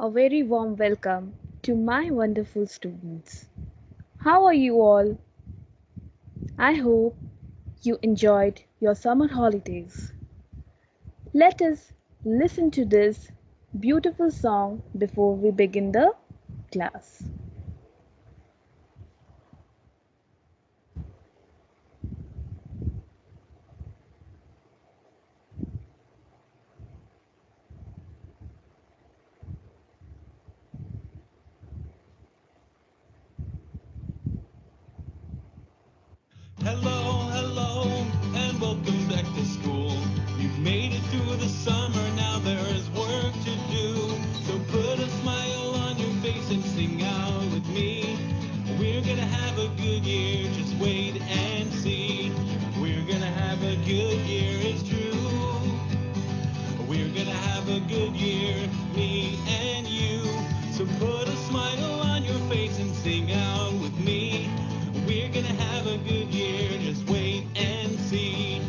A very warm welcome to my wonderful students. How are you all? I hope you enjoyed your summer holidays. Let us listen to this beautiful song before we begin the class. Hello, hello, and welcome back to school. You've made it through the summer, now there's work to do. So put a smile on your face and sing out with me. We're gonna have a good year, just wait and see. We're gonna have a good year, it's true. We're gonna have a good year, me and you. So put a smile on your face and sing out with me. We're gonna have a good year, just wait and see.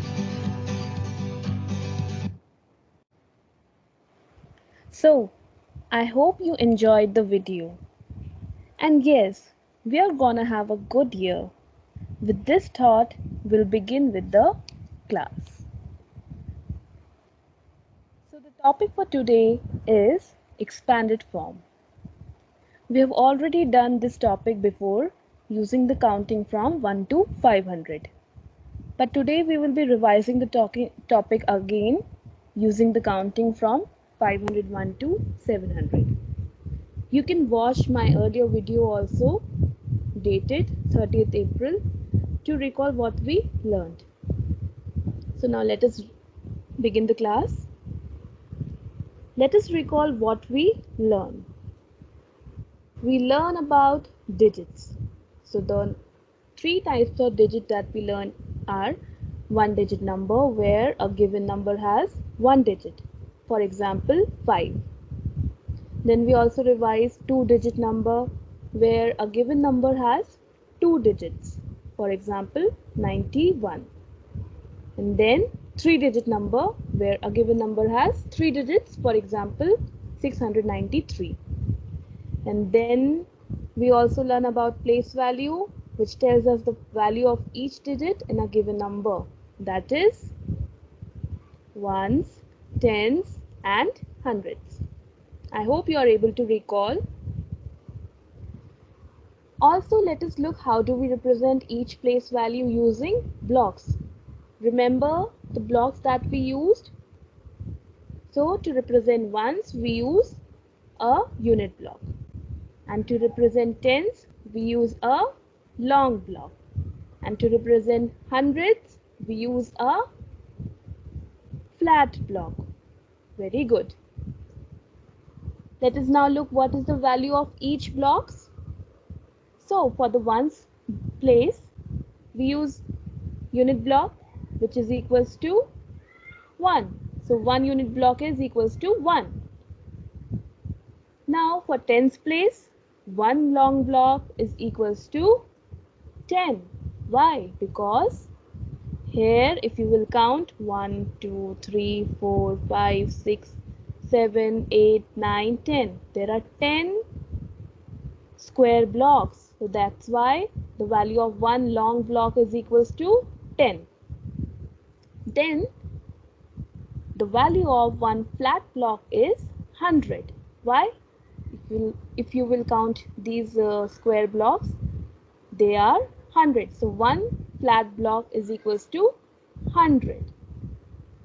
So, I hope you enjoyed the video. And yes, we are gonna have a good year. With this thought, we'll begin with the class. So, the topic for today is expanded form. We have already done this topic before using the counting from 1 to 500. But today we will be revising the topic again using the counting from 501 to 700. You can watch my earlier video also dated 30th April to recall what we learned. So now let us begin the class. Let us recall what we learned. We learn about digits. So the three types of digit that we learn are one digit number where a given number has one digit. For example, 5. Then we also revise two digit number where a given number has two digits. For example, 91. And then three digit number where a given number has three digits. For example, 693. And then we also learn about place value, which tells us the value of each digit in a given number, that is ones, tens and hundreds. I hope you are able to recall. Also, let us look how do we represent each place value using blocks. Remember the blocks that we used? So to represent ones, we use a unit block. And to represent tens, we use a long block. And to represent hundreds, we use a flat block. Very good. Let us now look what is the value of each blocks. So for the ones place, we use unit block, which is equals to 1. So 1 unit block is equals to 1. Now for tens place, 1 long block is equals to 10. Why? Because here if you will count 1, 2, 3, 4, 5, 6, 7, 8, 9, 10. There are 10 square blocks. So that's why the value of one long block is equals to 10. Then the value of one flat block is 100. Why? If you will count these square blocks, they are 100. So one flat block is equals to 100.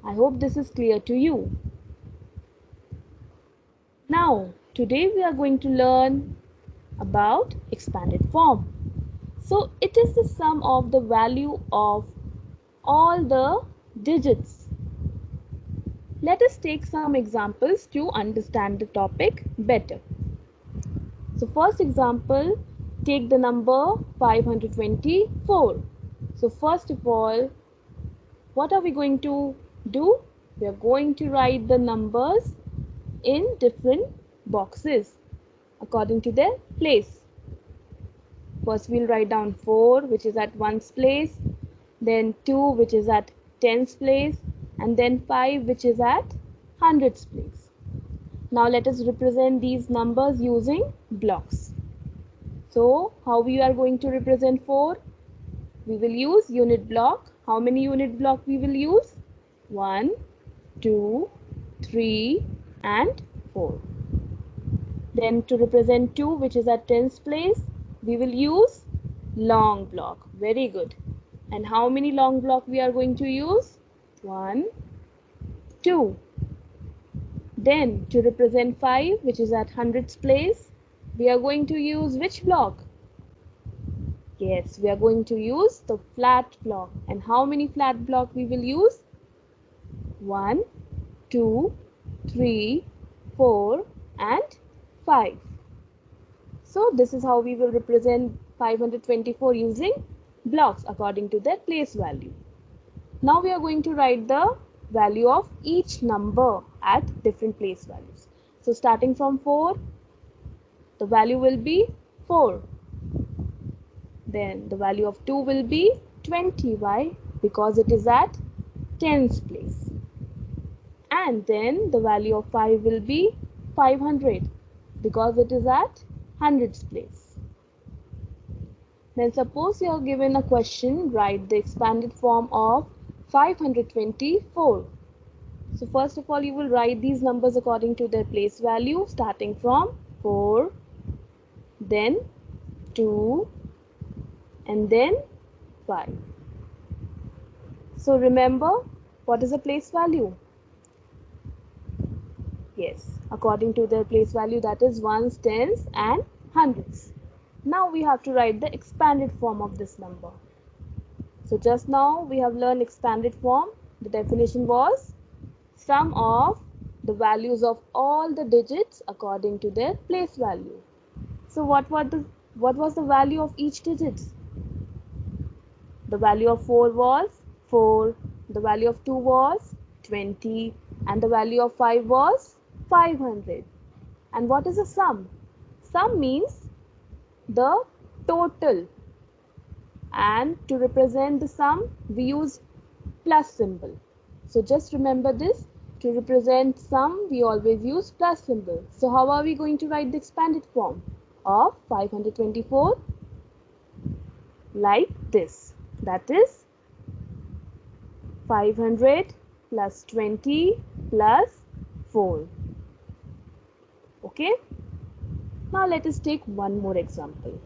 I hope this is clear to you. Now, today we are going to learn about expanded form. So it is the sum of the value of all the digits. Let us take some examples to understand the topic better. So first example, take the number 524. So first of all, what are we going to do? We are going to write the numbers in different boxes according to their place. First we'll write down 4, which is at ones place, then 2, which is at tens place, and then 5, which is at hundreds place. Now let us represent these numbers using blocks. So how we are going to represent 4? We will use unit block. How many unit block we will use? 1, 2, 3 and 4. Then to represent 2, which is at tens place, we will use long block. Very good. And how many long block we are going to use? 1, 2. Then to represent 5, which is at hundreds place, we are going to use which block? Yes, we are going to use the flat block. And how many flat block we will use? 1, 2, 3, 4 and 5. So this is how we will represent 524 using blocks according to their place value. Now we are going to write the value of each number at different place values. So starting from 4, the value will be 4. Then the value of 2 will be 20. Why? Because it is at tens place. And then the value of 5 will be 500 because it is at hundreds place. Then suppose you are given a question, write the expanded form of 524. So first of all, you will write these numbers according to their place value, starting from 4, then 2, and then 5. So remember, what is the place value? Yes, according to their place value, that is ones, tens and hundreds. Now we have to write the expanded form of this number. So just now we have learned expanded form. The definition was sum of the values of all the digits according to their place value. So what was the value of each digit? The value of 4 was 4, the value of 2 was 20, and the value of 5 was 500. And what is a sum? Sum means the total. And to represent the sum, we use plus symbol. So just remember this. To represent sum, we always use plus symbol. So how are we going to write the expanded form of 524? Like this. That is 500 plus 20 plus 4. Okay. Now let us take one more example.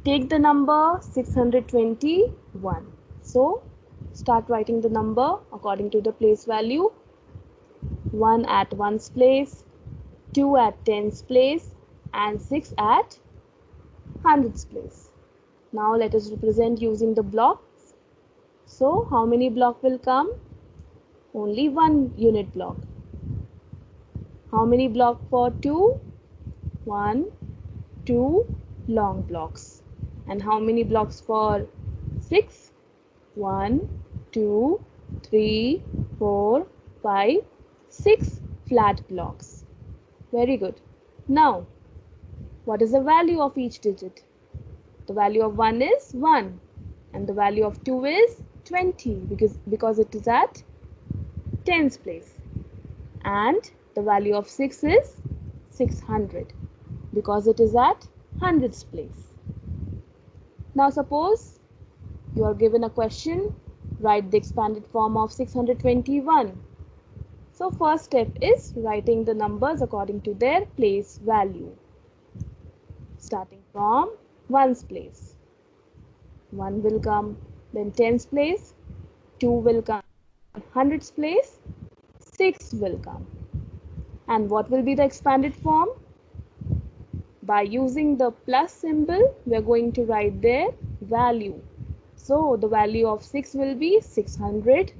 Take the number 621. So start writing the number according to the place value. 1 at ones place, 2 at tens place, and 6 at hundreds place. Now let us represent using the blocks. So how many block will come? Only one unit block. How many block for 2? 1, 2 long blocks. And how many blocks for 6? 1, 2, 3, 4, 5, 6 flat blocks. Very good. Now, what is the value of each digit? The value of 1 is 1 and the value of 2 is 20 because it is at tens place. And the value of 6 is 600 because it is at hundreds place. Now suppose you are given a question, write the expanded form of 621. So first step is writing the numbers according to their place value. Starting from ones place. 1 will come, then tens place, 2 will come, hundreds place, 6 will come. And what will be the expanded form? By using the plus symbol, we are going to write their value. So the value of 6 will be 600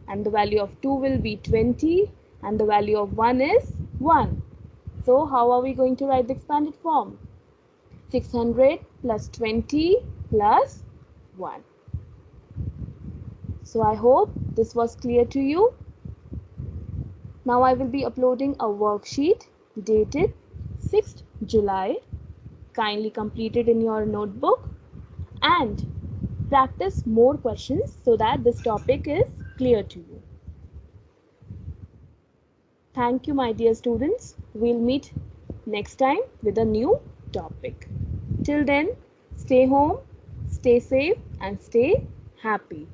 and the value of 2 will be 20 and the value of 1 is 1. So how are we going to write the expanded form? 600 plus 20 plus 1. So I hope this was clear to you. Now I will be uploading a worksheet dated 6th July. Kindly complete it in your notebook and practice more questions so that this topic is clear to you. Thank you, my dear students. We'll meet next time with a new topic. Till then, stay home, stay safe, and stay happy.